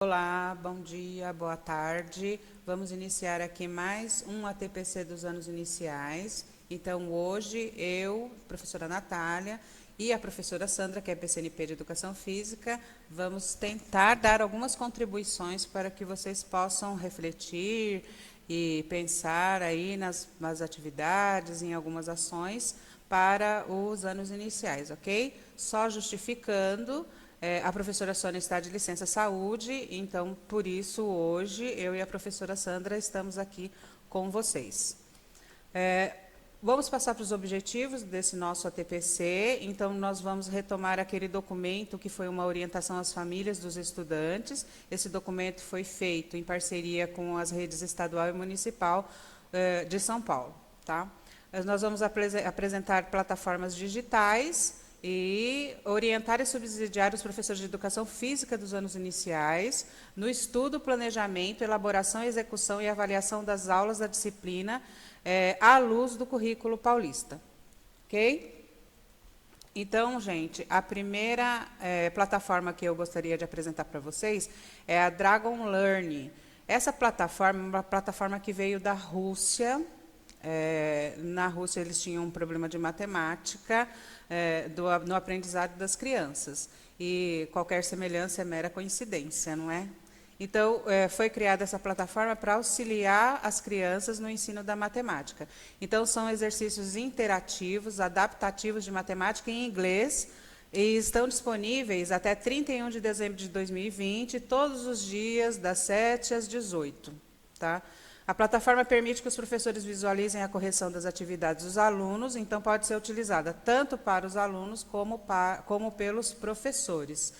Olá, bom dia, boa tarde. Vamos iniciar aqui mais um ATPC dos anos iniciais. Então, hoje, eu, professora Natália, e a professora Sandra, que é PCNP de Educação Física, vamos tentar dar algumas contribuições para que vocês possam refletir e pensar aí nas atividades, em algumas ações para os anos iniciais, ok? Só justificando. A professora Sônia está de licença saúde, então, por isso, hoje, eu e a professora Sandra estamos aqui com vocês. Vamos passar para os objetivos desse nosso ATPC. Então, nós vamos retomar aquele documento que foi uma orientação às famílias dos estudantes. Esse documento foi feito em parceria com as redes estadual e municipal de São Paulo. Tá? Nós vamos apresentar plataformas digitais e orientar e subsidiar os professores de educação física dos anos iniciais no estudo, planejamento, elaboração, execução e avaliação das aulas da disciplina à luz do currículo paulista. Ok? Então, gente, a primeira plataforma que eu gostaria de apresentar para vocês é a Dragon Learn. Essa plataforma é uma plataforma que veio da Rússia. Na Rússia, eles tinham um problema de matemática no aprendizado das crianças. E qualquer semelhança é mera coincidência, não é? Então, foi criada essa plataforma para auxiliar as crianças no ensino da matemática. Então, são exercícios interativos, adaptativos de matemática em inglês, e estão disponíveis até 31 de dezembro de 2020, todos os dias, das 7 às 18. Tá? A plataforma permite que os professores visualizem a correção das atividades dos alunos, então pode ser utilizada tanto para os alunos como pelos professores.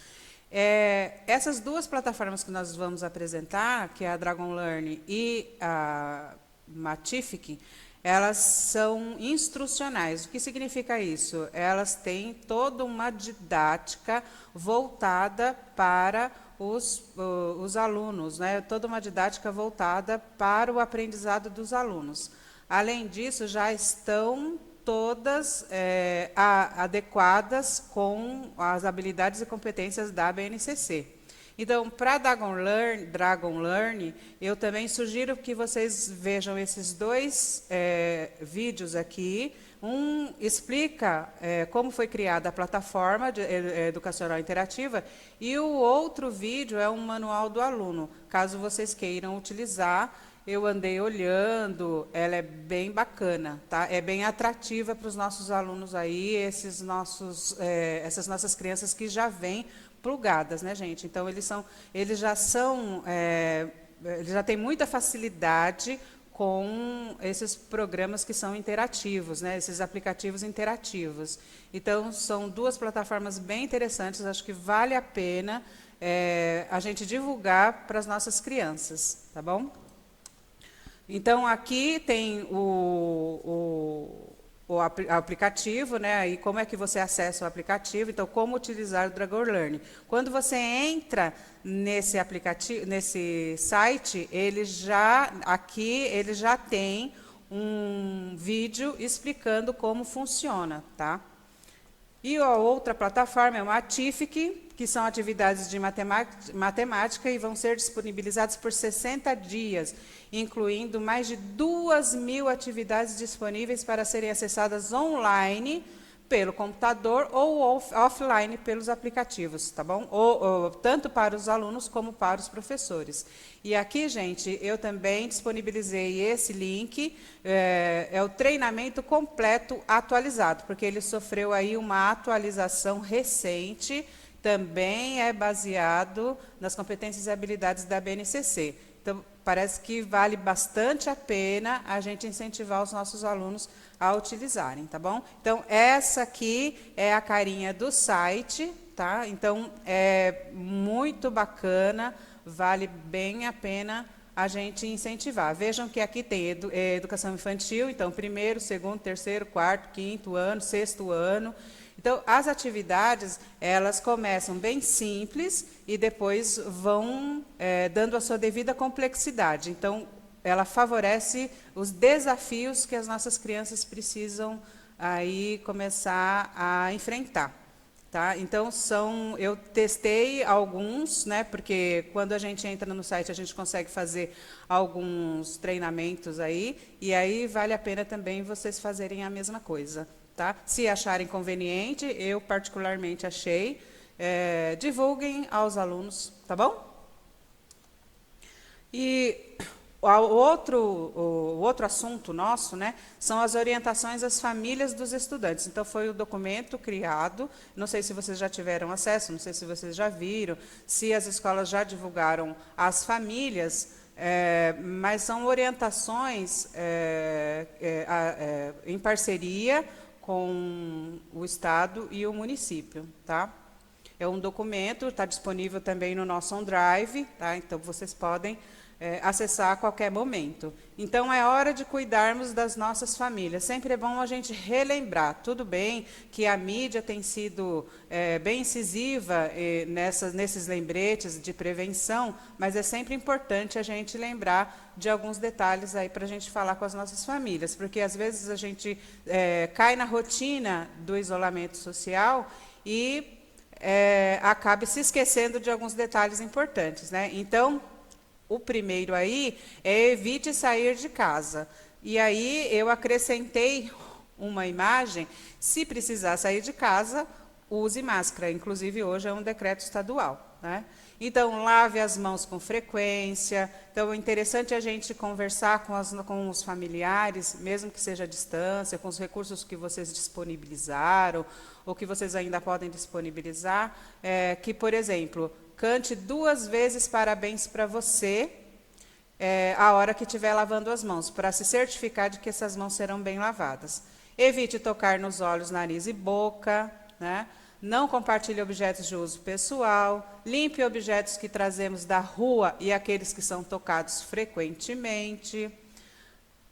Essas duas plataformas que nós vamos apresentar, que é a Dragon Learn e a Matific, elas são instrucionais. O que significa isso? Elas têm toda uma didática voltada para os alunos, né? Toda uma didática voltada para o aprendizado dos alunos. Além disso, já estão todas adequadas com as habilidades e competências da BNCC. Então, para Dragon Learn, eu também sugiro que vocês vejam esses dois vídeos aqui. Um explica como foi criada a plataforma educacional interativa e o outro vídeo é um manual do aluno, caso vocês queiram utilizar. Eu andei olhando, ela é bem bacana, tá? É bem atrativa para os nossos alunos aí, essas nossas crianças que já vêm plugadas, né, gente? Então, eles já têm muita facilidade com esses programas que são interativos, né, esses aplicativos interativos. Então, são duas plataformas bem interessantes, acho que vale a pena a gente divulgar para as nossas crianças, tá bom? Então, aqui tem o aplicativo, né? E como é que você acessa o aplicativo? Então, como utilizar o Dragon Learn? Quando você entra nesse aplicativo, nesse site, ele já tem um vídeo explicando como funciona, tá? E a outra plataforma é o Matific, que são atividades de matemática e vão ser disponibilizadas por 60 dias, incluindo mais de 2.000 atividades disponíveis para serem acessadas online pelo computador ou offline pelos aplicativos, tá bom? Tanto para os alunos como para os professores. E aqui, gente, eu também disponibilizei esse link, é o treinamento completo atualizado, porque ele sofreu aí uma atualização recente, também é baseado nas competências e habilidades da BNCC. Então, parece que vale bastante a pena a gente incentivar os nossos alunos a utilizarem, tá bom? Então, essa aqui é a carinha do site, tá? Então, é muito bacana, vale bem a pena a gente incentivar. Vejam que aqui tem educação infantil, então, primeiro, segundo, terceiro, quarto, quinto ano, sexto ano. Então, as atividades, elas começam bem simples e depois vão dando a sua devida complexidade. Então, ela favorece os desafios que as nossas crianças precisam aí começar a enfrentar. Tá? Então, eu testei alguns, né, porque quando a gente entra no site, a gente consegue fazer alguns treinamentos aí, e aí vale a pena também vocês fazerem a mesma coisa. Tá? Se acharem conveniente, eu particularmente achei, divulguem aos alunos, tá bom? E o outro assunto nosso, né, são as orientações às famílias dos estudantes. Então, foi o documento criado, não sei se vocês já tiveram acesso, não sei se vocês já viram, se as escolas já divulgaram às famílias, mas são orientações em parceria com o Estado e o município. Tá? É um documento, está disponível também no nosso OneDrive, tá? Então vocês podem acessar a qualquer momento. Então, é hora de cuidarmos das nossas famílias. Sempre é bom a gente relembrar. Tudo bem que a mídia tem sido bem incisiva nesses lembretes de prevenção, mas é sempre importante a gente lembrar de alguns detalhes aí para a gente falar com as nossas famílias, porque às vezes a gente cai na rotina do isolamento social e acabe se esquecendo de alguns detalhes importantes, né? Então, o primeiro aí é evite sair de casa. E aí eu acrescentei uma imagem, se precisar sair de casa, use máscara. Inclusive, hoje é um decreto estadual, né? Então, lave as mãos com frequência. Então, é interessante a gente conversar com os familiares, mesmo que seja à distância, com os recursos que vocês disponibilizaram, ou que vocês ainda podem disponibilizar, que, por exemplo, cante 2 vezes parabéns para você, a hora que estiver lavando as mãos, para se certificar de que essas mãos serão bem lavadas. Evite tocar nos olhos, nariz e boca, né? Não compartilhe objetos de uso pessoal, limpe objetos que trazemos da rua e aqueles que são tocados frequentemente.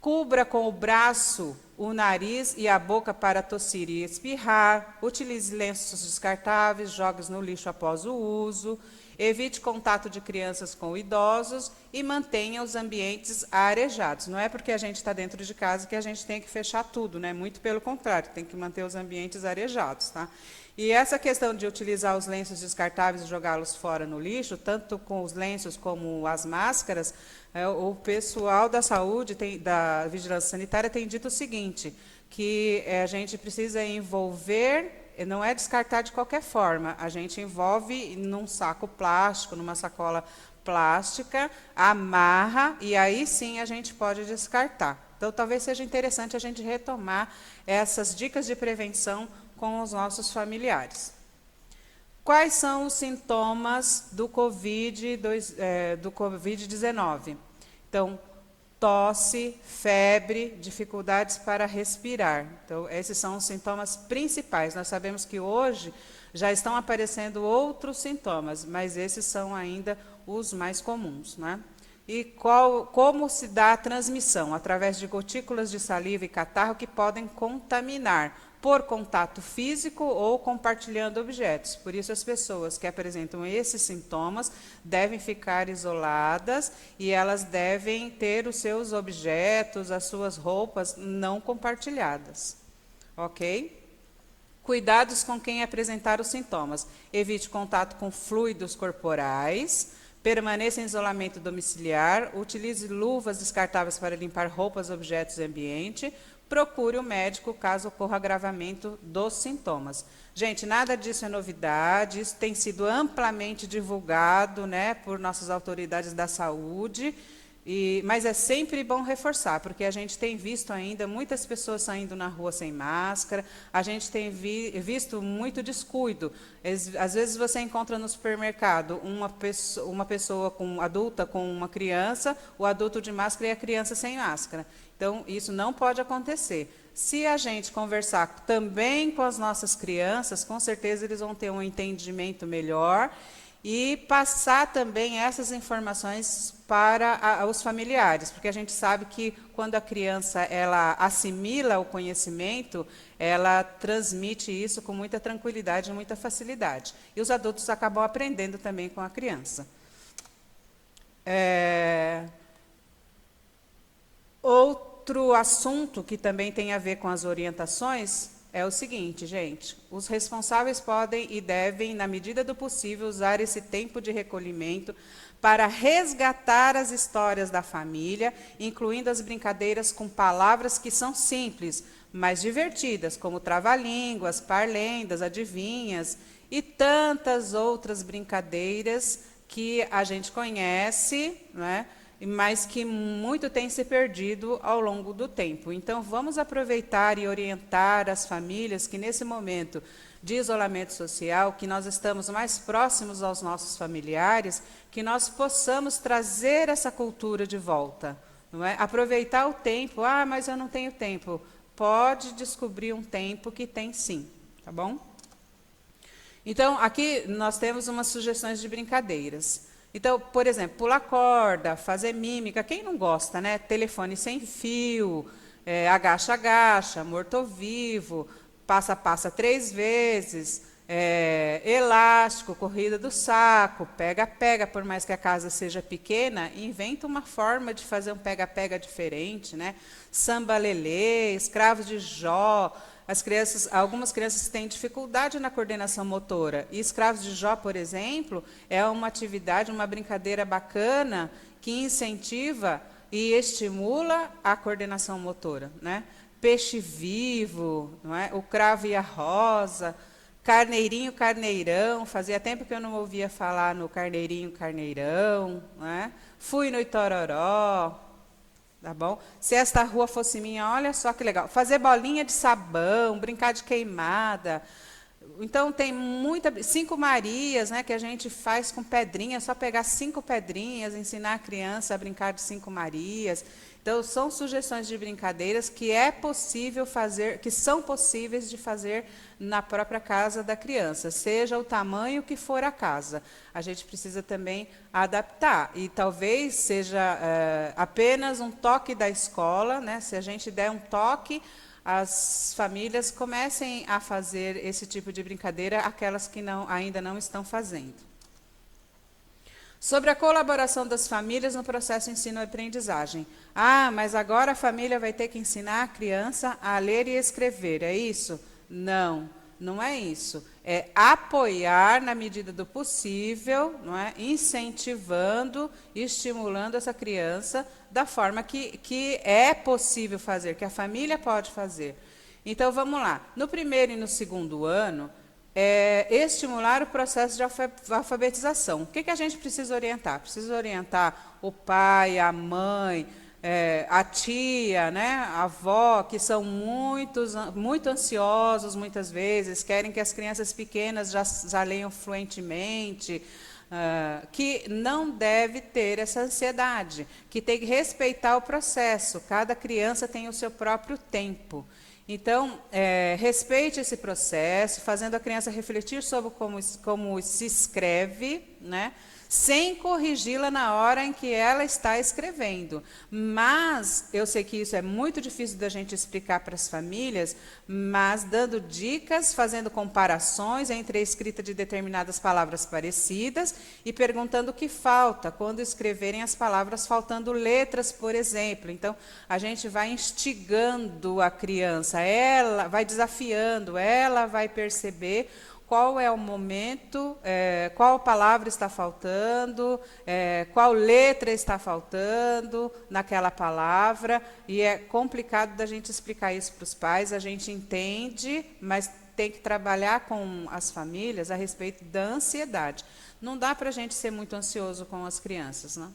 Cubra com o braço o nariz e a boca para tossir e espirrar. Utilize lenços descartáveis, jogue no lixo após o uso. Evite contato de crianças com idosos e mantenha os ambientes arejados. Não é porque a gente está dentro de casa que a gente tem que fechar tudo, né? Muito pelo contrário, tem que manter os ambientes arejados, tá? E essa questão de utilizar os lenços descartáveis e jogá-los fora no lixo, tanto com os lenços como as máscaras, o pessoal da saúde, da vigilância sanitária, tem dito o seguinte, que a gente precisa envolver, não é descartar de qualquer forma, a gente envolve num saco plástico, numa sacola plástica, amarra, e aí sim a gente pode descartar. Então, talvez seja interessante a gente retomar essas dicas de prevenção com os nossos familiares. Quais são os sintomas do Covid-19? Então, tosse, febre, dificuldades para respirar. Então, esses são os sintomas principais. Nós sabemos que hoje já estão aparecendo outros sintomas, mas esses são ainda os mais comuns, né? E como se dá a transmissão? Através de gotículas de saliva e catarro que podem contaminar por contato físico ou compartilhando objetos. Por isso, as pessoas que apresentam esses sintomas devem ficar isoladas e elas devem ter os seus objetos, as suas roupas não compartilhadas. Ok? Cuidados com quem apresentar os sintomas. Evite contato com fluidos corporais. Permaneça em isolamento domiciliar, utilize luvas descartáveis para limpar roupas, objetos e ambiente, procure o médico caso ocorra agravamento dos sintomas. Gente, nada disso é novidade, isso tem sido amplamente divulgado, né, por nossas autoridades da saúde, mas é sempre bom reforçar, porque a gente tem visto ainda muitas pessoas saindo na rua sem máscara, a gente tem visto muito descuido. Às vezes você encontra no supermercado uma pessoa adulta com uma criança, o adulto de máscara e a criança sem máscara. Então, isso não pode acontecer. Se a gente conversar também com as nossas crianças, com certeza eles vão ter um entendimento melhor e passar também essas informações para os familiares, porque a gente sabe que quando a criança ela assimila o conhecimento, ela transmite isso com muita tranquilidade e muita facilidade. E os adultos acabam aprendendo também com a criança. Outro assunto que também tem a ver com as orientações é o seguinte, gente: os responsáveis podem e devem, na medida do possível, usar esse tempo de recolhimento para resgatar as histórias da família, incluindo as brincadeiras com palavras que são simples, mas divertidas, como trava-línguas, parlendas, adivinhas e tantas outras brincadeiras que a gente conhece, né? Mas que muito tem se perdido ao longo do tempo. Então, vamos aproveitar e orientar as famílias que, nesse momento de isolamento social, que nós estamos mais próximos aos nossos familiares, que nós possamos trazer essa cultura de volta. Não é? Aproveitar o tempo. Ah, mas eu não tenho tempo. Pode descobrir um tempo que tem sim, tá bom? Então, aqui nós temos umas sugestões de brincadeiras. Então, por exemplo, pular corda, fazer mímica, quem não gosta, né? Telefone sem fio, agacha-agacha, morto-vivo, passa-passa 3 vezes, elástico, corrida do saco, pega-pega, por mais que a casa seja pequena, inventa uma forma de fazer um pega-pega diferente, né? Samba-lelê, escravos de Jó. Algumas crianças têm dificuldade na coordenação motora. E escravos de Jó, por exemplo, é uma atividade, uma brincadeira bacana que incentiva e estimula a coordenação motora, né? Peixe vivo, não é? O cravo e a rosa, carneirinho, carneirão. Fazia tempo que eu não ouvia falar no carneirinho, carneirão, não é? Fui no Itororó. Tá bom? Se esta rua fosse minha, olha só que legal. Fazer bolinha de sabão, brincar de queimada. Então, tem 5 Marias, né, que a gente faz com pedrinhas, só pegar 5 pedrinhas, ensinar a criança a brincar de 5 Marias. Então, são sugestões de brincadeiras que é possível fazer, que são possíveis de fazer na própria casa da criança, seja o tamanho que for a casa. A gente precisa também adaptar, e talvez seja apenas um toque da escola, né? Se a gente der um toque, as famílias comecem a fazer esse tipo de brincadeira, aquelas que ainda não estão fazendo. Sobre a colaboração das famílias no processo ensino-aprendizagem. Ah, mas agora a família vai ter que ensinar a criança a ler e escrever, é isso? Não, não é isso. É apoiar na medida do possível, não é? Incentivando, estimulando essa criança da forma que é possível fazer, que a família pode fazer. Então, vamos lá. No primeiro e no segundo ano, estimular o processo de alfabetização. O que a gente precisa orientar? Precisa orientar o pai, a mãe, a tia, né, a avó, que são muito ansiosos muitas vezes, querem que as crianças pequenas já leiam fluentemente, que não deve ter essa ansiedade, que tem que respeitar o processo. Cada criança tem o seu próprio tempo. Então, respeite esse processo, fazendo a criança refletir sobre como se escreve, né, sem corrigi-la na hora em que ela está escrevendo. Mas, eu sei que isso é muito difícil da gente explicar para as famílias, mas dando dicas, fazendo comparações entre a escrita de determinadas palavras parecidas e perguntando o que falta, quando escreverem as palavras faltando letras, por exemplo. Então, a gente vai instigando a criança, ela vai desafiando, ela vai perceber qual é o momento, qual palavra está faltando, qual letra está faltando naquela palavra, e é complicado da gente explicar isso para os pais, a gente entende, mas tem que trabalhar com as famílias a respeito da ansiedade. Não dá para a gente ser muito ansioso com as crianças, né?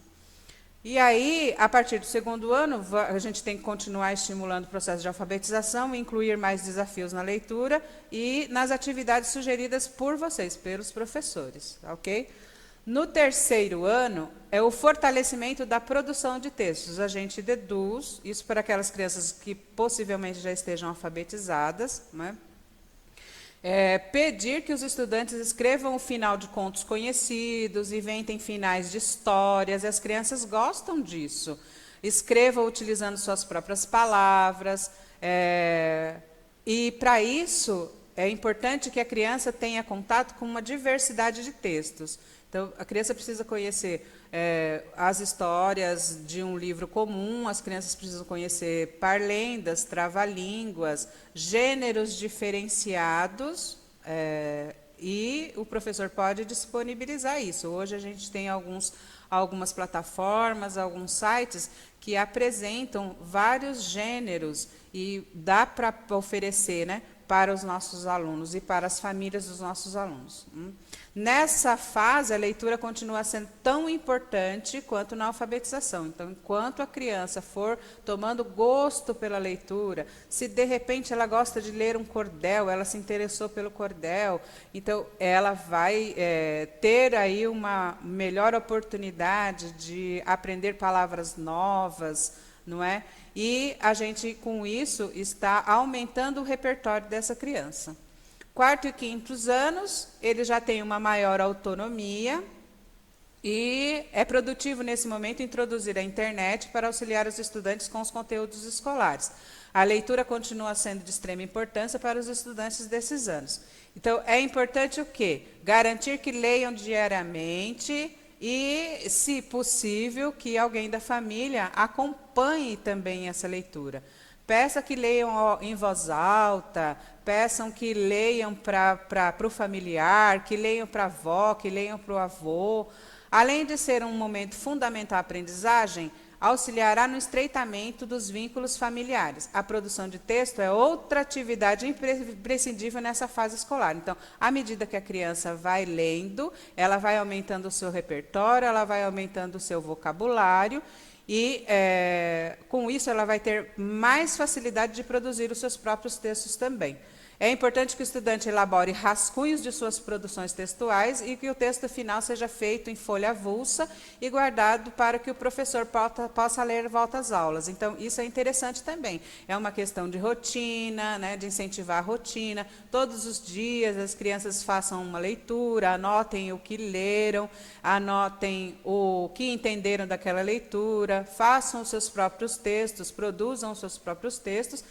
E aí, a partir do segundo ano, a gente tem que continuar estimulando o processo de alfabetização, incluir mais desafios na leitura e nas atividades sugeridas por vocês, pelos professores, ok? No terceiro ano, é o fortalecimento da produção de textos. A gente deduz, isso para aquelas crianças que possivelmente já estejam alfabetizadas, né? Pedir que os estudantes escrevam o final de contos conhecidos, inventem finais de histórias, e as crianças gostam disso. Escrevam utilizando suas próprias palavras, e para isso é importante que a criança tenha contato com uma diversidade de textos. Então, a criança precisa conhecer as histórias de um livro comum, as crianças precisam conhecer parlendas, trava-línguas, gêneros diferenciados, e o professor pode disponibilizar isso. Hoje a gente tem algumas plataformas, alguns sites que apresentam vários gêneros e dá para oferecer, né, para os nossos alunos e para as famílias dos nossos alunos. Nessa fase, a leitura continua sendo tão importante quanto na alfabetização. Então, enquanto a criança for tomando gosto pela leitura, se de repente ela gosta de ler um cordel, ela se interessou pelo cordel, então ela vai ter aí uma melhor oportunidade de aprender palavras novas, não é? E a gente, com isso, está aumentando o repertório dessa criança. Quarto e quintos anos, ele já tem uma maior autonomia e é produtivo, nesse momento, introduzir a internet para auxiliar os estudantes com os conteúdos escolares. A leitura continua sendo de extrema importância para os estudantes desses anos. Então, é importante o quê? Garantir que leiam diariamente e, se possível, que alguém da família acompanhe também essa leitura. Peça que leiam em voz alta, peçam que leiam para o familiar, que leiam para a avó, que leiam para o avô. Além de ser um momento fundamental à aprendizagem, auxiliará no estreitamento dos vínculos familiares. A produção de texto é outra atividade imprescindível nessa fase escolar. Então, à medida que a criança vai lendo, ela vai aumentando o seu repertório, ela vai aumentando o seu vocabulário, e, com isso, ela vai ter mais facilidade de produzir os seus próprios textos também. É importante que o estudante elabore rascunhos de suas produções textuais e que o texto final seja feito em folha avulsa e guardado para que o professor possa ler volta às aulas. Então, isso é interessante também. É uma questão de rotina, né, de incentivar a rotina. Todos os dias as crianças façam uma leitura, anotem o que leram, anotem o que entenderam daquela leitura, façam os seus próprios textos, produzam os seus próprios textos,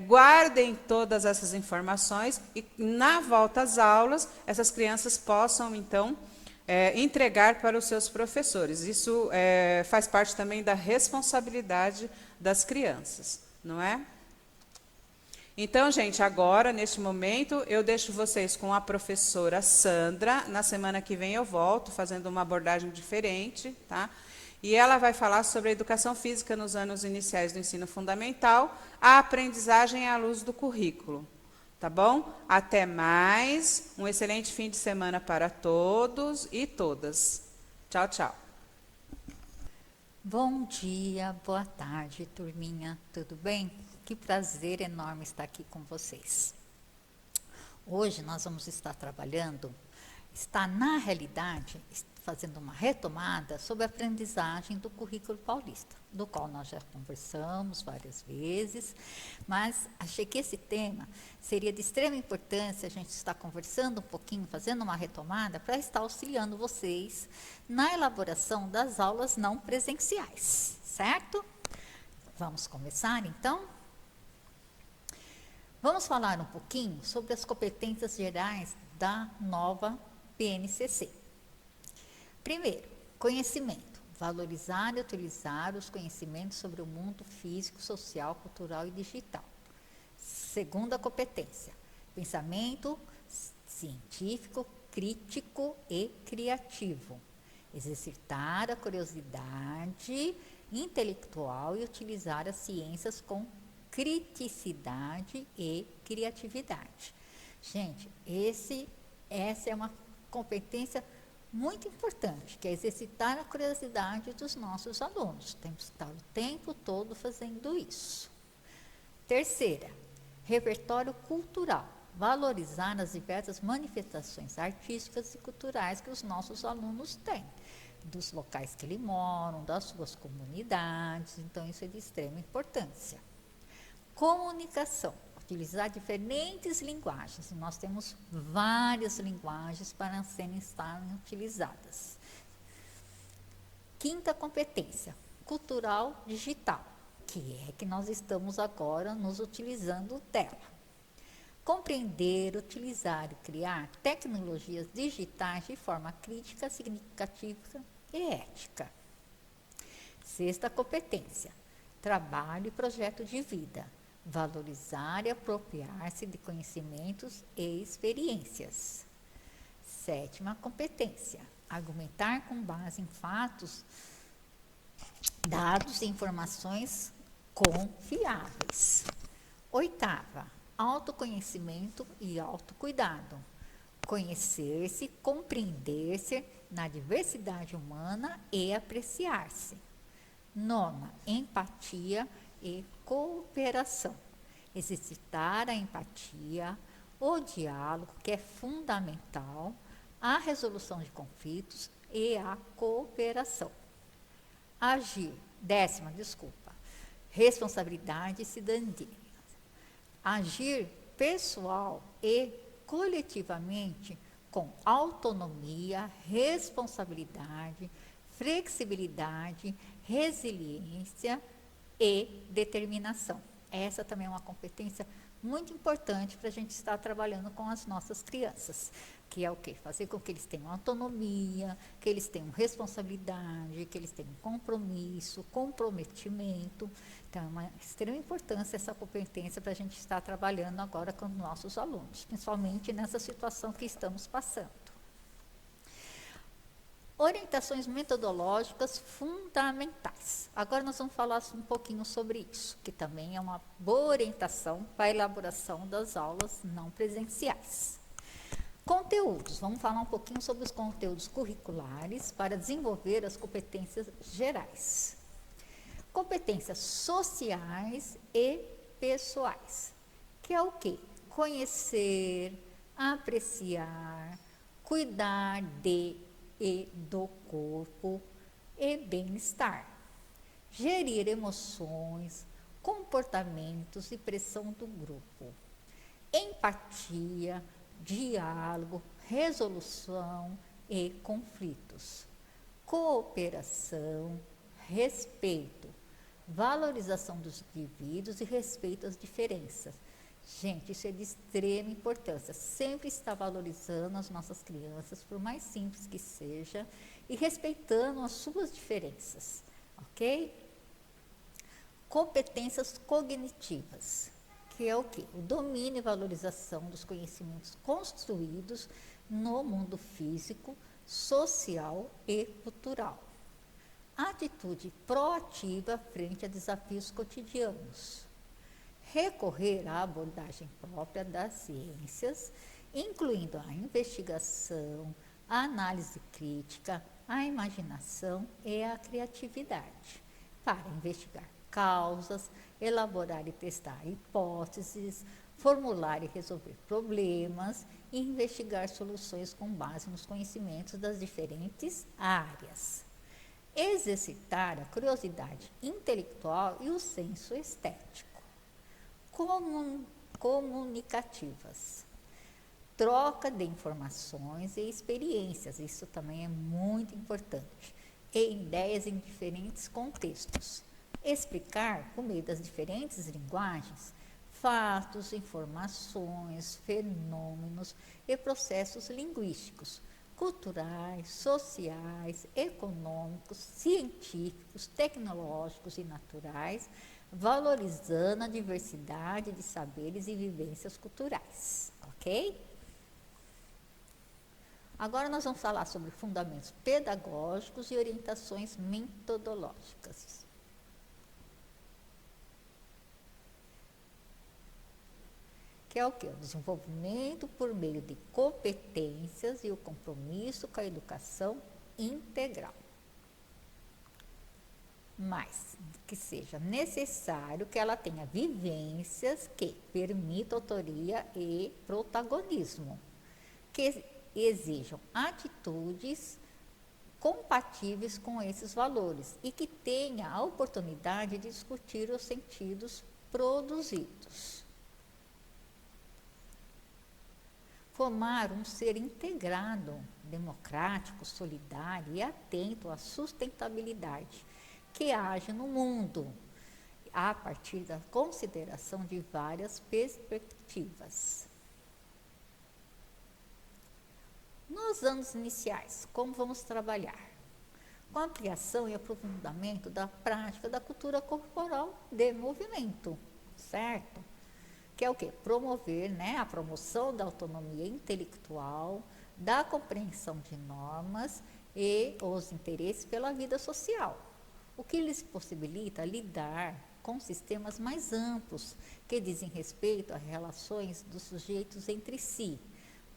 guardem todas essas informações e, na volta às aulas, essas crianças possam, então, entregar para os seus professores. Isso faz parte também da responsabilidade das crianças, não é? Então, gente, agora, neste momento, eu deixo vocês com a professora Sandra. Na semana que vem eu volto, fazendo uma abordagem diferente, tá? E ela vai falar sobre a educação física nos anos iniciais do ensino fundamental, a aprendizagem à luz do currículo. Tá bom? Até mais. Um excelente fim de semana para todos e todas. Tchau, tchau. Bom dia, boa tarde, turminha. Tudo bem? Que prazer enorme estar aqui com vocês. Hoje nós vamos estar trabalhando, na realidade, fazendo uma retomada sobre a aprendizagem do currículo paulista, do qual nós já conversamos várias vezes, mas achei que esse tema seria de extrema importância a gente estar conversando um pouquinho, fazendo uma retomada, para estar auxiliando vocês na elaboração das aulas não presenciais, certo? Vamos começar, então? Vamos falar um pouquinho sobre as competências gerais da nova PNCC. Primeiro, conhecimento. Valorizar e utilizar os conhecimentos sobre o mundo físico, social, cultural e digital. Segunda competência, pensamento científico, crítico e criativo. Exercitar a curiosidade intelectual e utilizar as ciências com criticidade e criatividade. Gente, essa é uma competência muito importante, que é exercitar a curiosidade dos nossos alunos. Temos que estar o tempo todo fazendo isso. Terceira, repertório cultural. Valorizar as diversas manifestações artísticas e culturais que os nossos alunos têm, dos locais que eles moram, das suas comunidades. Então, isso é de extrema importância. Comunicação. Utilizar diferentes linguagens. Nós temos várias linguagens para serem utilizadas. Quinta competência, cultural digital, que é que nós estamos agora nos utilizando dela. compreender, utilizar e criar tecnologias digitais de forma crítica, significativa e ética. Sexta competência, trabalho e projeto de vida, valorizar e apropriar-se de conhecimentos e experiências. Sétima competência, argumentar com base em fatos, dados e informações confiáveis. Oitava, autoconhecimento e autocuidado. Conhecer-se, compreender-se na diversidade humana e apreciar-se. Nona, empatia e cooperação. Exercitar a empatia, o diálogo, que é fundamental, a resolução de conflitos e a cooperação. Agir, responsabilidade e cidadania. Agir pessoal e coletivamente com autonomia, responsabilidade, flexibilidade, resiliência e determinação. Essa também é uma competência muito importante para a gente estar trabalhando com as nossas crianças, que é o quê? Fazer com que eles tenham autonomia, que eles tenham responsabilidade, que eles tenham compromisso, comprometimento. Então, é uma extrema importância essa competência para a gente estar trabalhando agora com nossos alunos, principalmente nessa situação que estamos passando. Orientações metodológicas fundamentais. Agora nós vamos falar um pouquinho sobre isso, que também é uma boa orientação para a elaboração das aulas não presenciais. Conteúdos. Vamos falar um pouquinho sobre os conteúdos curriculares para desenvolver as competências gerais. Competências sociais e pessoais, que é o quê? Conhecer, apreciar, cuidar de e do corpo e bem-estar, gerir emoções, comportamentos e pressão do grupo, empatia, diálogo, resolução e conflitos, cooperação, respeito, valorização dos indivíduos e respeito às diferenças. Gente, isso é de extrema importância, sempre estar valorizando as nossas crianças, por mais simples que seja, e respeitando as suas diferenças, ok? Competências cognitivas, que é o quê? O domínio e valorização dos conhecimentos construídos no mundo físico, social e cultural. Atitude proativa frente a desafios cotidianos. Recorrer à abordagem própria das ciências, incluindo a investigação, a análise crítica, a imaginação e a criatividade, para investigar causas, elaborar e testar hipóteses, formular e resolver problemas e investigar soluções com base nos conhecimentos das diferentes áreas. Exercitar a curiosidade intelectual e o senso estético. Comunicativas, troca de informações e experiências, isso também é muito importante, e ideias em diferentes contextos, explicar por meio das diferentes linguagens, fatos, informações, fenômenos e processos linguísticos, culturais, sociais, econômicos, científicos, tecnológicos e naturais, valorizando a diversidade de saberes e vivências culturais, ok? Agora nós vamos falar sobre fundamentos pedagógicos e orientações metodológicas. Que é o quê? O desenvolvimento por meio de competências e o compromisso com a educação integral. Mas que seja necessário que ela tenha vivências que permitam autoria e protagonismo, que exijam atitudes compatíveis com esses valores e que tenha a oportunidade de discutir os sentidos produzidos. Formar um ser integrado, democrático, solidário e atento à sustentabilidade, que age no mundo, a partir da consideração de várias perspectivas. Nos anos iniciais, como vamos trabalhar? Com a ampliação e aprofundamento da prática da cultura corporal de movimento, certo? Que é o quê? Promover, né, a promoção da autonomia intelectual, da compreensão de normas e os interesses pela vida social, o que lhes possibilita lidar com sistemas mais amplos que dizem respeito a relações dos sujeitos entre si,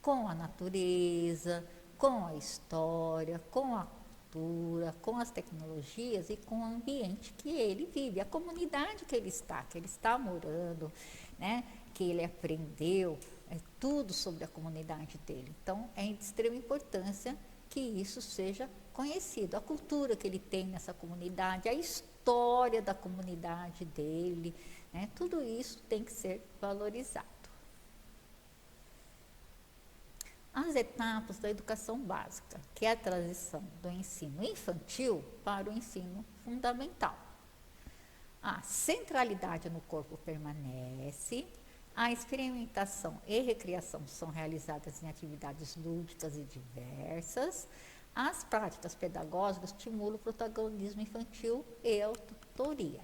com a natureza, com a história, com a cultura, com as tecnologias e com o ambiente que ele vive, a comunidade que ele está morando, né? Que ele aprendeu, tudo sobre a comunidade dele. Então, é de extrema importância que isso seja conhecido, a cultura que ele tem nessa comunidade, a história da comunidade dele, né? Tudo isso tem que ser valorizado. As etapas da educação básica, que é a transição do ensino infantil para o ensino fundamental. A centralidade no corpo permanece, a experimentação e recreação são realizadas em atividades lúdicas e diversas, as práticas pedagógicas estimulam o protagonismo infantil e a autoria.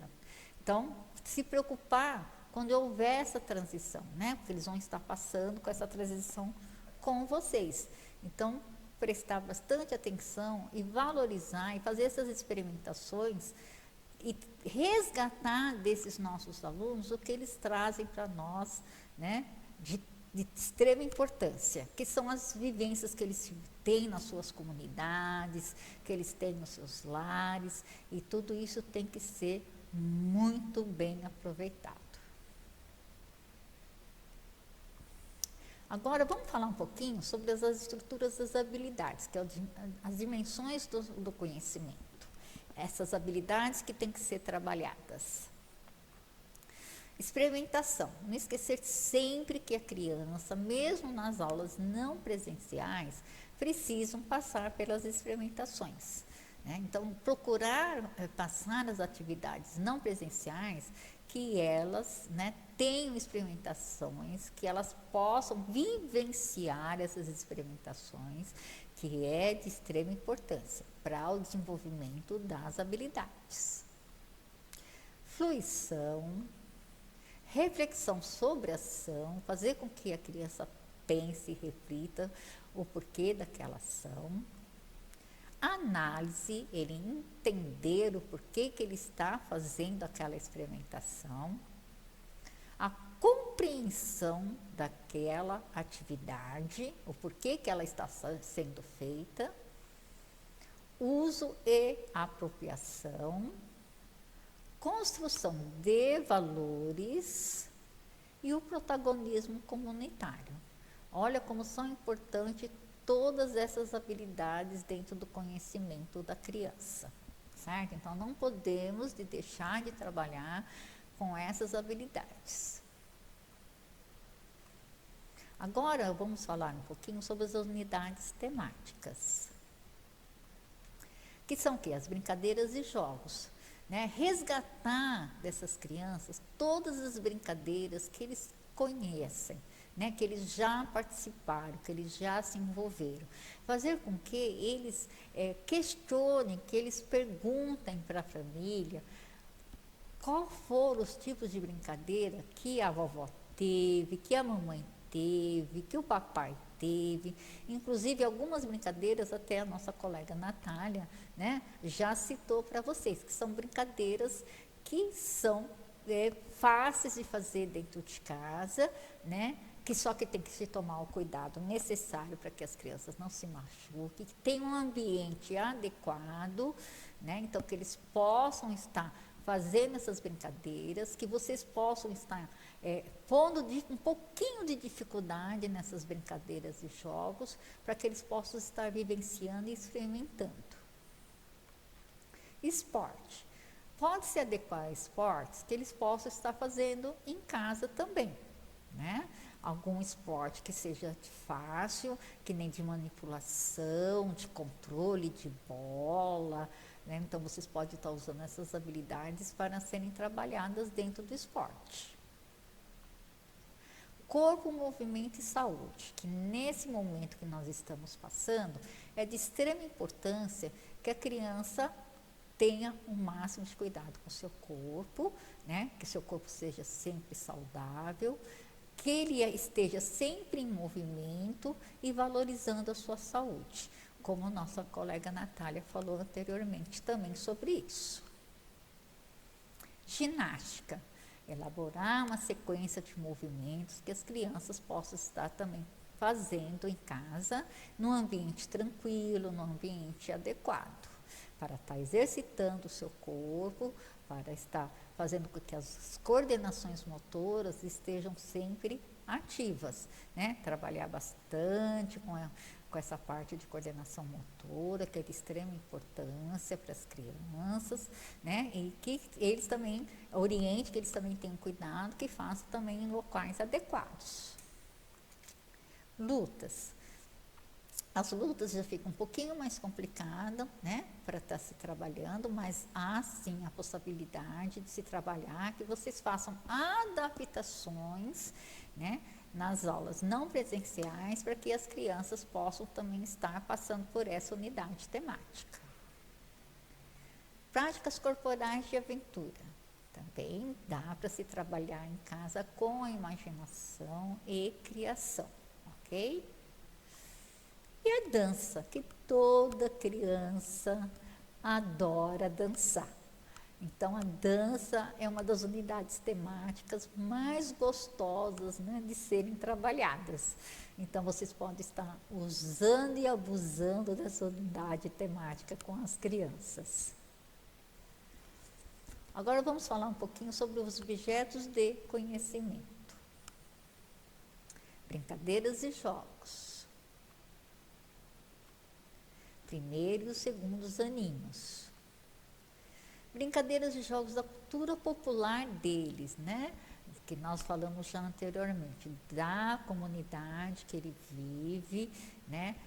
Então, se preocupar quando houver essa transição, né? Porque eles vão estar passando com essa transição com vocês. Então, prestar bastante atenção e valorizar e fazer essas experimentações e resgatar desses nossos alunos o que eles trazem para nós, né, de extrema importância, que são as vivências que eles têm nas suas comunidades, que eles têm nos seus lares, e tudo isso tem que ser muito bem aproveitado. Agora, vamos falar um pouquinho sobre as estruturas das habilidades, que é as dimensões do conhecimento. Essas habilidades que têm que ser trabalhadas. Experimentação. Não esquecer sempre que a criança, mesmo nas aulas não presenciais, precisam passar pelas experimentações, né? Então, procurar passar as atividades não presenciais, que elas, né, tenham experimentações, que elas possam vivenciar essas experimentações, que é de extrema importância para o desenvolvimento das habilidades. Fruição, reflexão sobre a ação, fazer com que a criança pense e reflita o porquê daquela ação. Análise, ele entender o porquê que ele está fazendo aquela experimentação. A compreensão daquela atividade, o porquê que ela está sendo feita. Uso e apropriação. Construção de valores e o protagonismo comunitário. Olha como são importantes todas essas habilidades dentro do conhecimento da criança, certo? Então, não podemos deixar de trabalhar com essas habilidades. Agora, vamos falar um pouquinho sobre as unidades temáticas, que são o quê? As brincadeiras e jogos, né? Resgatar dessas crianças todas as brincadeiras que eles conhecem, né, que eles já participaram, que eles já se envolveram. Fazer com que eles questionem, que eles perguntem para a família qual foram os tipos de brincadeira que a vovó teve, que a mamãe teve, que o papai teve. Inclusive, algumas brincadeiras, até a nossa colega Natália, né, já citou para vocês, que são brincadeiras que são fáceis de fazer dentro de casa, né? Que só que tem que se tomar o cuidado necessário para que as crianças não se machuquem, que tenham um ambiente adequado, né? Então, que eles possam estar fazendo essas brincadeiras, que vocês possam estar pondo um pouquinho de dificuldade nessas brincadeiras e jogos, para que eles possam estar vivenciando e experimentando. Esporte. Pode se adequar a esportes que eles possam estar fazendo em casa também, né? Algum esporte que seja fácil, que nem de manipulação, de controle de bola, né? Então, vocês podem estar usando essas habilidades para serem trabalhadas dentro do esporte. corpo, movimento e saúde, que nesse momento que nós estamos passando, é de extrema importância que a criança tenha o máximo de cuidado com o seu corpo, né? Que seu corpo seja sempre saudável, que ele esteja sempre em movimento e valorizando a sua saúde, como nossa colega Natália falou anteriormente também sobre isso. Ginástica, elaborar uma sequência de movimentos que as crianças possam estar também fazendo em casa, num ambiente tranquilo, num ambiente adequado, para estar exercitando o seu corpo, para estar fazendo com que as coordenações motoras estejam sempre ativas, né? Trabalhar bastante com essa parte de coordenação motora, que é de extrema importância para as crianças, né? E que eles também, oriente que eles também tenham cuidado, que façam também em locais adequados. Lutas. As lutas já ficam um pouquinho mais complicadas, né, para estar se trabalhando, mas há sim a possibilidade de se trabalhar, que vocês façam adaptações, né, nas aulas não presenciais, para que as crianças possam também estar passando por essa unidade temática. Práticas corporais de aventura. Também dá para se trabalhar em casa com a imaginação e criação, ok? E a dança, que toda criança adora dançar. Então, a dança é uma das unidades temáticas mais gostosas, né, de serem trabalhadas. Então, vocês podem estar usando e abusando dessa unidade temática com as crianças. Agora, vamos falar um pouquinho sobre os objetos de conhecimento. Brincadeiras e jogos. Primeiros e segundos aninhos. Brincadeiras e jogos da cultura popular deles, né? Que nós falamos já anteriormente, da comunidade que ele vive, né?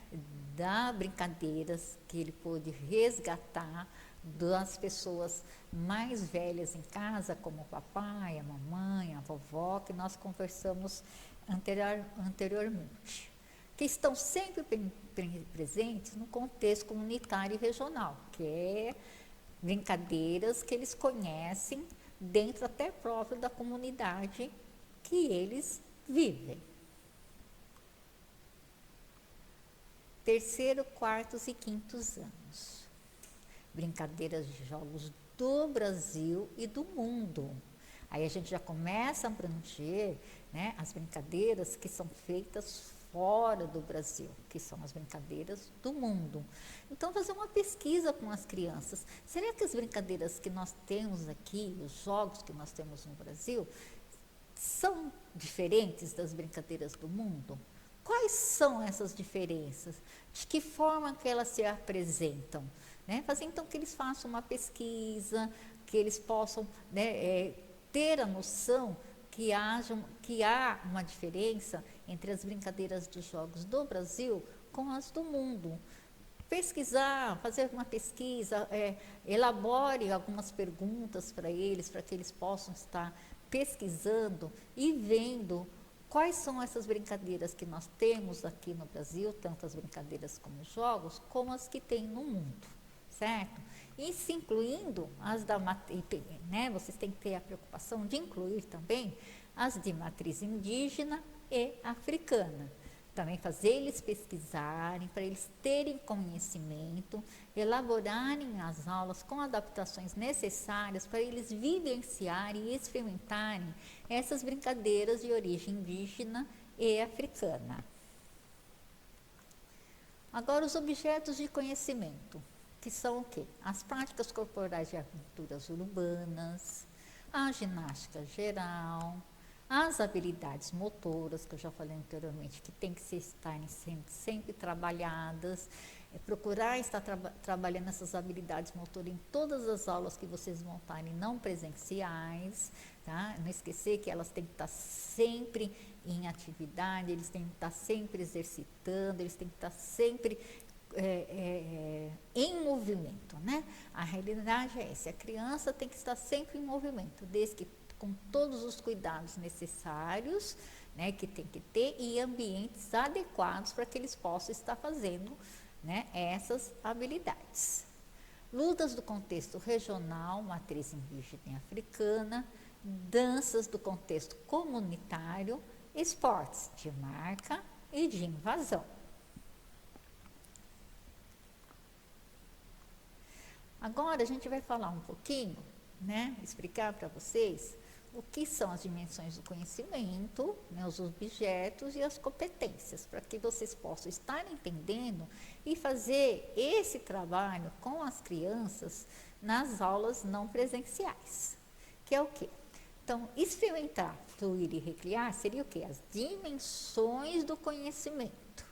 Das brincadeiras que ele pôde resgatar das pessoas mais velhas em casa, como o papai, a mamãe, a vovó, que nós conversamos anteriormente, que estão sempre presentes no contexto comunitário e regional, que é brincadeiras que eles conhecem dentro até próprio da comunidade que eles vivem. Terceiro, quartos e quintos anos. Brincadeiras de jogos do Brasil e do mundo. Aí a gente já começa a abranger, né, as brincadeiras que são feitas fora do Brasil, que são as brincadeiras do mundo. Então, fazer uma pesquisa com as crianças. Será que as brincadeiras que nós temos aqui, os jogos que nós temos no Brasil, são diferentes das brincadeiras do mundo? Quais são essas diferenças? De que forma que elas se apresentam? Né? Fazer então que eles façam uma pesquisa, que eles possam, né, ter a noção que há uma diferença entre as brincadeiras de jogos do Brasil com as do mundo. Pesquisar, fazer uma pesquisa, elabore algumas perguntas para que eles possam estar pesquisando e vendo quais são essas brincadeiras que nós temos aqui no Brasil, tanto as brincadeiras como os jogos, como as que tem no mundo, certo? E se incluindo as da matriz, né, vocês têm que ter a preocupação de incluir também as de matriz indígena e africana. Também fazer eles pesquisarem, para eles terem conhecimento, elaborarem as aulas com adaptações necessárias para eles vivenciarem e experimentarem essas brincadeiras de origem indígena e africana. Agora, os objetos de conhecimento, que são o quê? As práticas corporais de aventuras urbanas, a ginástica geral, as habilidades motoras, que eu já falei anteriormente, que tem que estarem sempre trabalhadas, procurar estar trabalhando essas habilidades motoras em todas as aulas que vocês vão estarem não presenciais, tá? Não esquecer que elas têm que estar sempre em atividade, eles têm que estar sempre exercitando, eles têm que estar sempre em movimento, né? A realidade é essa, a criança tem que estar sempre em movimento, desde que com todos os cuidados necessários, né, que tem que ter, e ambientes adequados para que eles possam estar fazendo, né, essas habilidades. Lutas do contexto regional, matriz indígena e africana, danças do contexto comunitário, esportes de marca e de invasão. Agora a gente vai falar um pouquinho, né, explicar para vocês o que são as dimensões do conhecimento, né, os objetos e as competências, para que vocês possam estar entendendo e fazer esse trabalho com as crianças nas aulas não presenciais. Que é o quê? Então, experimentar, fluir e recriar seria o quê? As dimensões do conhecimento.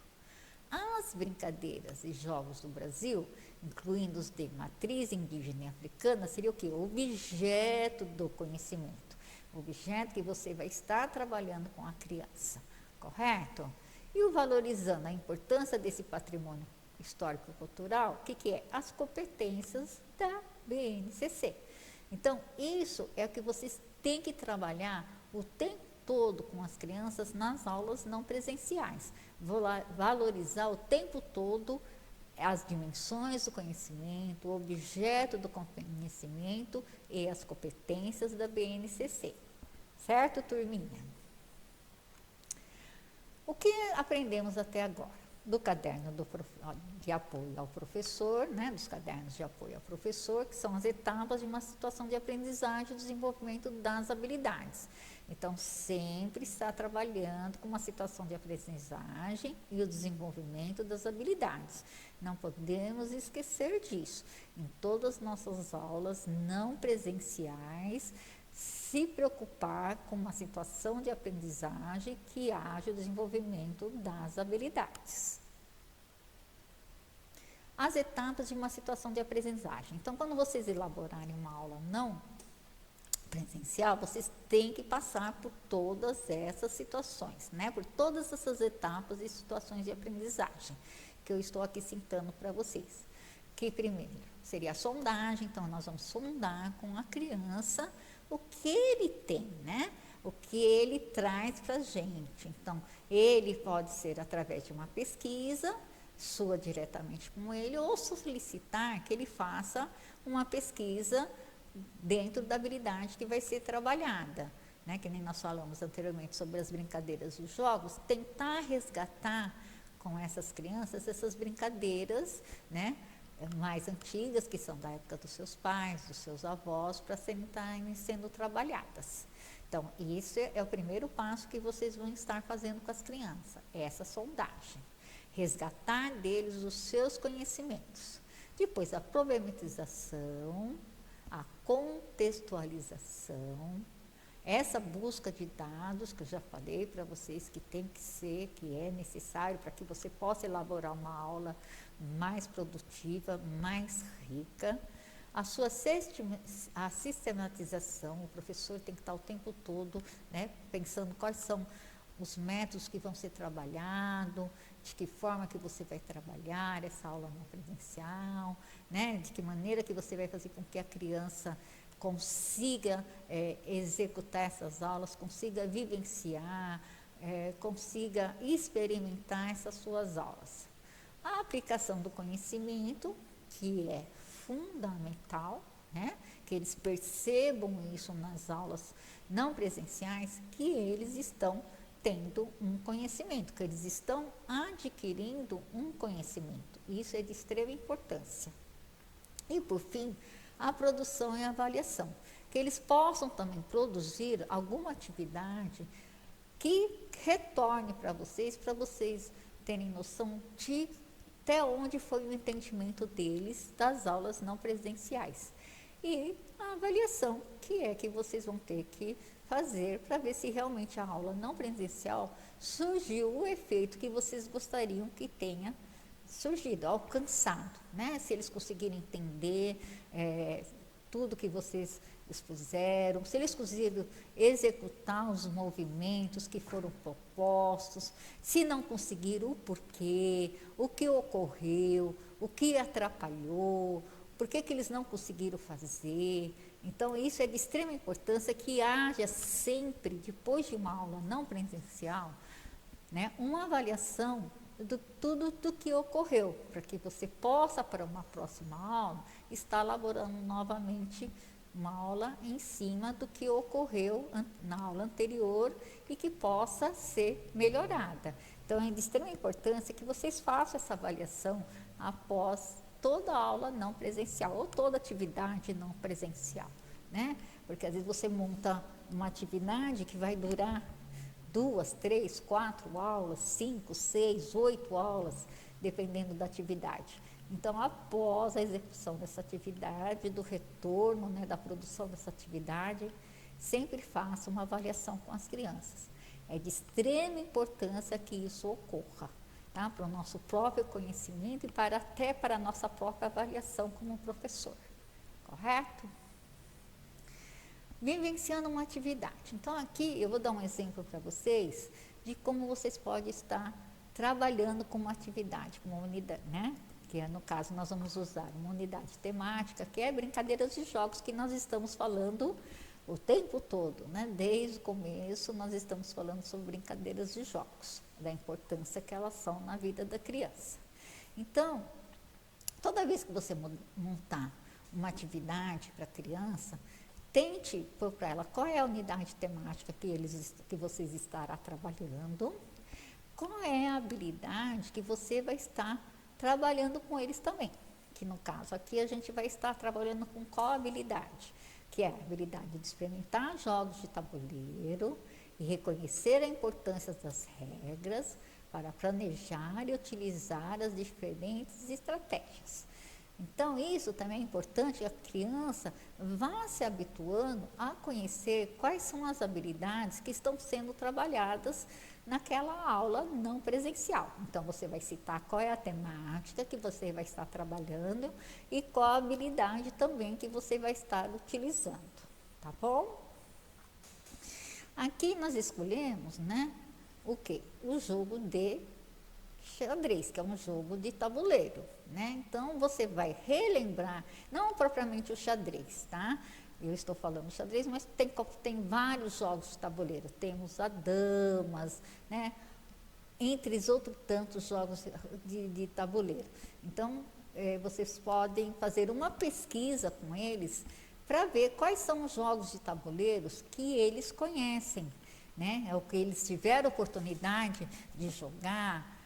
As brincadeiras e jogos do Brasil, incluindo os de matriz indígena e africana, seria o quê? O objeto do conhecimento. O objeto que você vai estar trabalhando com a criança, correto? E o valorizando a importância desse patrimônio histórico-cultural, o que é? As competências da BNCC. Então, isso é o que vocês têm que trabalhar o tempo todo com as crianças nas aulas não presenciais. Valorizar o tempo todo as dimensões do conhecimento, o objeto do conhecimento e as competências da BNCC. Certo, turminha? O que aprendemos até agora? Do caderno de apoio ao professor, né, dos cadernos de apoio ao professor, que são as etapas de uma situação de aprendizagem e desenvolvimento das habilidades. Então, sempre está trabalhando com uma situação de aprendizagem e o desenvolvimento das habilidades. Não podemos esquecer disso. Em todas as nossas aulas não presenciais, se preocupar com uma situação de aprendizagem que haja o desenvolvimento das habilidades. As etapas de uma situação de aprendizagem. Então, quando vocês elaborarem uma aula não presencial, vocês têm que passar por todas essas situações, né? Por todas essas etapas e situações de aprendizagem que eu estou aqui citando para vocês. Que primeiro seria a sondagem, então nós vamos sondar com a criança o que ele tem, né? O que ele traz para a gente. Então, ele pode ser através de uma pesquisa, sua diretamente com ele, ou solicitar que ele faça uma pesquisa dentro da habilidade que vai ser trabalhada, né? Que nem nós falamos anteriormente sobre as brincadeiras e os jogos, tentar resgatar com essas crianças essas brincadeiras, né, mais antigas, que são da época dos seus pais, dos seus avós, para estarem sendo trabalhadas. Então, isso é o primeiro passo que vocês vão estar fazendo com as crianças, essa sondagem. Resgatar deles os seus conhecimentos. Depois, a problematização, a contextualização, essa busca de dados, que eu já falei para vocês que tem que ser, que é necessário para que você possa elaborar uma aula mais produtiva, mais rica. A sistematização, o professor tem que estar o tempo todo, né, pensando quais são os métodos que vão ser trabalhados, de que forma que você vai trabalhar essa aula não presencial, né, de que maneira que você vai fazer com que a criança consiga executar essas aulas, consiga vivenciar, consiga experimentar essas suas aulas. A aplicação do conhecimento, que é fundamental, né? Que eles percebam isso nas aulas não presenciais, que eles estão tendo um conhecimento, que eles estão adquirindo um conhecimento. Isso é de extrema importância. E, por fim, a produção e a avaliação, que eles possam também produzir alguma atividade que retorne para vocês terem noção de até onde foi o entendimento deles das aulas não presenciais. E a avaliação, que é que vocês vão ter que fazer para ver se realmente a aula não presencial surgiu o efeito que vocês gostariam que tenha surgido, alcançado, né? Se eles conseguirem entender tudo que vocês expuseram, se eles conseguiram executar os movimentos que foram propostos, se não conseguiram, o porquê, o que ocorreu, o que atrapalhou, por que eles não conseguiram fazer. Então, isso é de extrema importância que haja sempre, depois de uma aula não presencial, né, uma avaliação de tudo do que ocorreu, para que você possa, para uma próxima aula, estar elaborando novamente uma aula em cima do que ocorreu na aula anterior e que possa ser melhorada. Então, é de extrema importância que vocês façam essa avaliação após toda aula não presencial ou toda atividade não presencial, né? Porque às vezes você monta uma atividade que vai durar 2, 3, 4 aulas, 5, 6, 8 aulas, dependendo da atividade. Então, após a execução dessa atividade, do retorno, né, da produção dessa atividade, sempre faça uma avaliação com as crianças. É de extrema importância que isso ocorra, tá? Para o nosso próprio conhecimento e até para a nossa própria avaliação como professor, correto? Vivenciando uma atividade. Então, aqui eu vou dar um exemplo para vocês de como vocês podem estar trabalhando com uma atividade, com uma unidade, né? Que no caso nós vamos usar uma unidade temática, que é brincadeiras de jogos, que nós estamos falando o tempo todo, né? Desde o começo nós estamos falando sobre brincadeiras de jogos, da importância que elas são na vida da criança. Então, toda vez que você montar uma atividade para a criança, tente pôr para ela qual é a unidade temática que vocês estarão trabalhando, qual é a habilidade que você vai estar trabalhando com eles também. Que no caso aqui a gente vai estar trabalhando com qual habilidade? Que é a habilidade de experimentar jogos de tabuleiro e reconhecer a importância das regras para planejar e utilizar as diferentes estratégias. Então, isso também é importante que a criança vá se habituando a conhecer quais são as habilidades que estão sendo trabalhadas naquela aula não presencial. Então, você vai citar qual é a temática que você vai estar trabalhando e qual a habilidade também que você vai estar utilizando, tá bom? Aqui nós escolhemos, né, o quê? O jogo de xadrez, que é um jogo de tabuleiro, né? Então, você vai relembrar, não propriamente o xadrez, tá? Eu estou falando xadrez, mas tem vários jogos de tabuleiro. Temos a damas, né? Entre outros tantos jogos de tabuleiro. Então, vocês podem fazer uma pesquisa com eles para ver quais são os jogos de tabuleiros que eles conhecem, né? É o que eles tiveram oportunidade de jogar,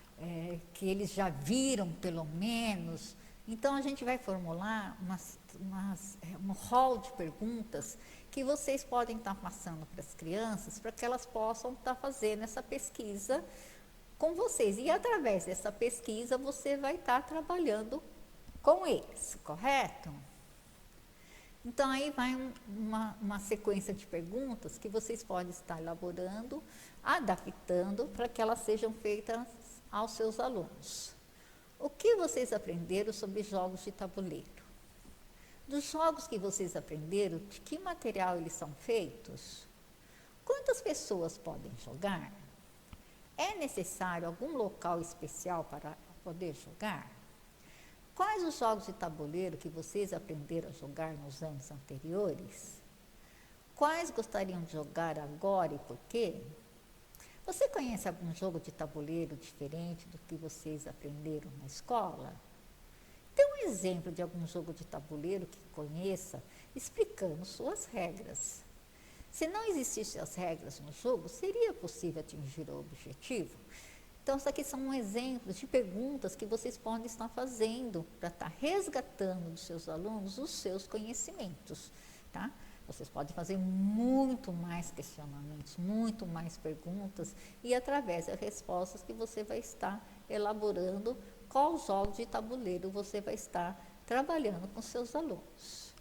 que eles já viram pelo menos. Então, a gente vai formular um rol de perguntas que vocês podem estar passando para as crianças, para que elas possam estar fazendo essa pesquisa com vocês. E através dessa pesquisa, você vai estar trabalhando com eles, correto? Então, aí vai uma sequência de perguntas que vocês podem estar elaborando, adaptando para que elas sejam feitas aos seus alunos. O que vocês aprenderam sobre jogos de tabuleiro? Dos jogos que vocês aprenderam, de que material eles são feitos? Quantas pessoas podem jogar? É necessário algum local especial para poder jogar? Quais os jogos de tabuleiro que vocês aprenderam a jogar nos anos anteriores? Quais gostariam de jogar agora e por quê? Você conhece algum jogo de tabuleiro diferente do que vocês aprenderam na escola? Dê um exemplo de algum jogo de tabuleiro que conheça, explicando suas regras. Se não existissem as regras no jogo, seria possível atingir o objetivo? Então, isso aqui são exemplos de perguntas que vocês podem estar fazendo para estar resgatando dos seus alunos os seus conhecimentos, tá? Vocês podem fazer muito mais questionamentos, muito mais perguntas e através das respostas que você vai estar elaborando, qual jogo de tabuleiro você vai estar trabalhando com seus alunos.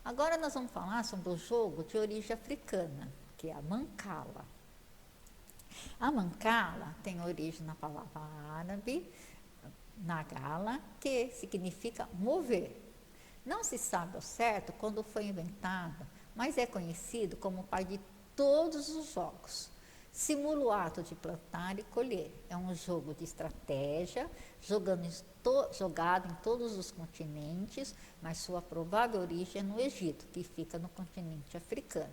Agora nós vamos falar sobre o jogo de origem africana, que é a mancala. A mancala tem origem na palavra árabe, nagala, que significa mover. Não se sabe ao certo quando foi inventado, mas é conhecido como o pai de todos os jogos. Simula o ato de plantar e colher. É um jogo de estratégia, jogado em todos os continentes, mas sua provável origem é no Egito, que fica no continente africano.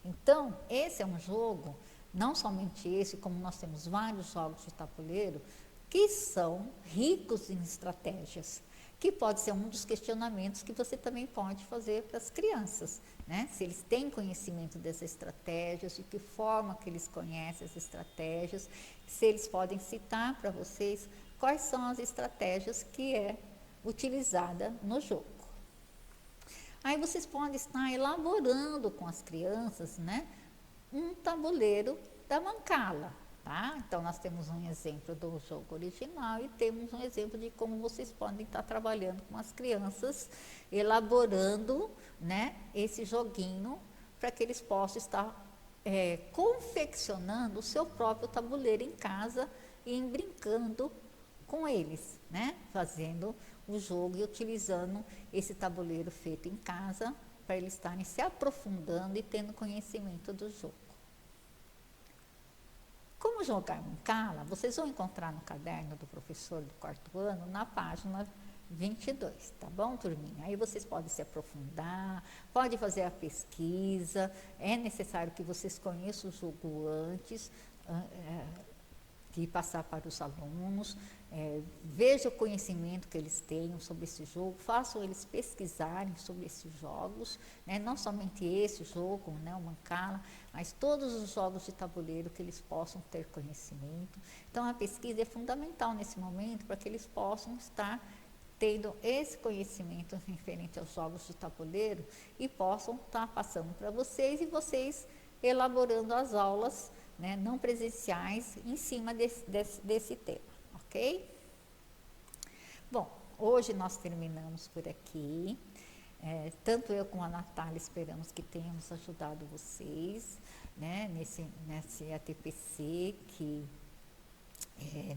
Então, esse é um jogo, não somente esse, como nós temos vários jogos de tabuleiro, que são ricos em estratégias, que pode ser um dos questionamentos que você também pode fazer para as crianças, né? Se eles têm conhecimento dessas estratégias, de que forma que eles conhecem as estratégias, se eles podem citar para vocês quais são as estratégias que é utilizada no jogo. Aí vocês podem estar elaborando com as crianças, né, um tabuleiro da Mancala. Tá? Então, nós temos um exemplo do jogo original e temos um exemplo de como vocês podem estar trabalhando com as crianças, elaborando, né, esse joguinho para que eles possam estar confeccionando o seu próprio tabuleiro em casa e brincando com eles, né, fazendo o jogo e utilizando esse tabuleiro feito em casa para eles estarem se aprofundando e tendo conhecimento do jogo. Como jogar Mancala, vocês vão encontrar no caderno do professor do 4º ano, na página 22, tá bom, turminha? Aí vocês podem se aprofundar, podem fazer a pesquisa, é necessário que vocês conheçam o jogo antes de passar para os alunos, veja o conhecimento que eles tenham sobre esse jogo, façam eles pesquisarem sobre esses jogos, né? Não somente esse jogo, né, o Mancala, mas todos os jogos de tabuleiro que eles possam ter conhecimento. Então, a pesquisa é fundamental nesse momento para que eles possam estar tendo esse conhecimento referente aos jogos de tabuleiro e possam estar passando para vocês e vocês elaborando as aulas, né, não presenciais em cima desse tema, ok? Bom, hoje nós terminamos por aqui. Tanto eu como a Natália esperamos que tenhamos ajudado vocês, né, nesse ATPC que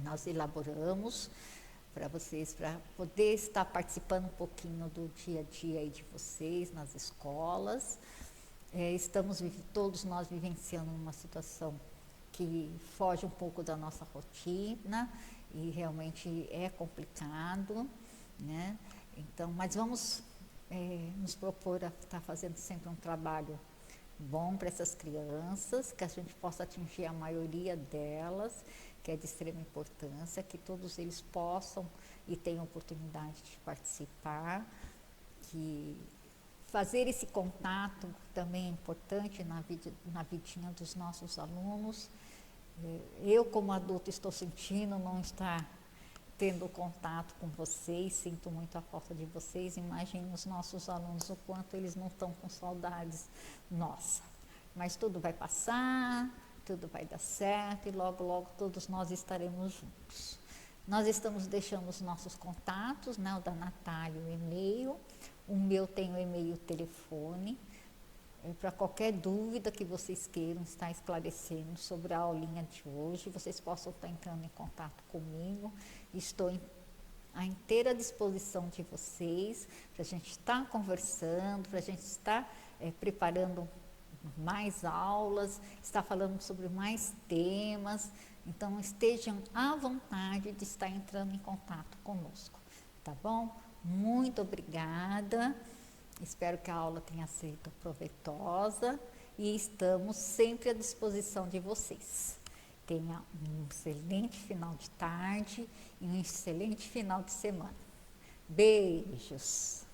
nós elaboramos para vocês, para poder estar participando um pouquinho do dia a dia aí de vocês nas escolas. Estamos todos nós vivenciando uma situação que foge um pouco da nossa rotina e realmente é complicado, né? Então, mas vamos nos propor a estar fazendo sempre um trabalho bom para essas crianças, que a gente possa atingir a maioria delas, que é de extrema importância, que todos eles possam e tenham oportunidade de participar, que fazer esse contato também é importante na vidinha dos nossos alunos. Eu, como adulto, estou sentindo não estar tendo contato com vocês, sinto muito a falta de vocês. Imagine os nossos alunos, o quanto eles não estão com saudades nossa. Mas tudo vai passar, tudo vai dar certo e logo, logo todos nós estaremos juntos. Nós estamos deixando os nossos contatos, né, o da Natália, o e-mail, o meu tem o e-mail e o telefone, para qualquer dúvida que vocês queiram estar esclarecendo sobre a aulinha de hoje, vocês possam estar entrando em contato comigo. Estou à inteira disposição de vocês, para a gente estar conversando, para a gente estar preparando mais aulas, estar falando sobre mais temas. Então, estejam à vontade de estar entrando em contato conosco, tá bom? Muito obrigada, espero que a aula tenha sido proveitosa e estamos sempre à disposição de vocês. Tenha um excelente final de tarde e um excelente final de semana. Beijos!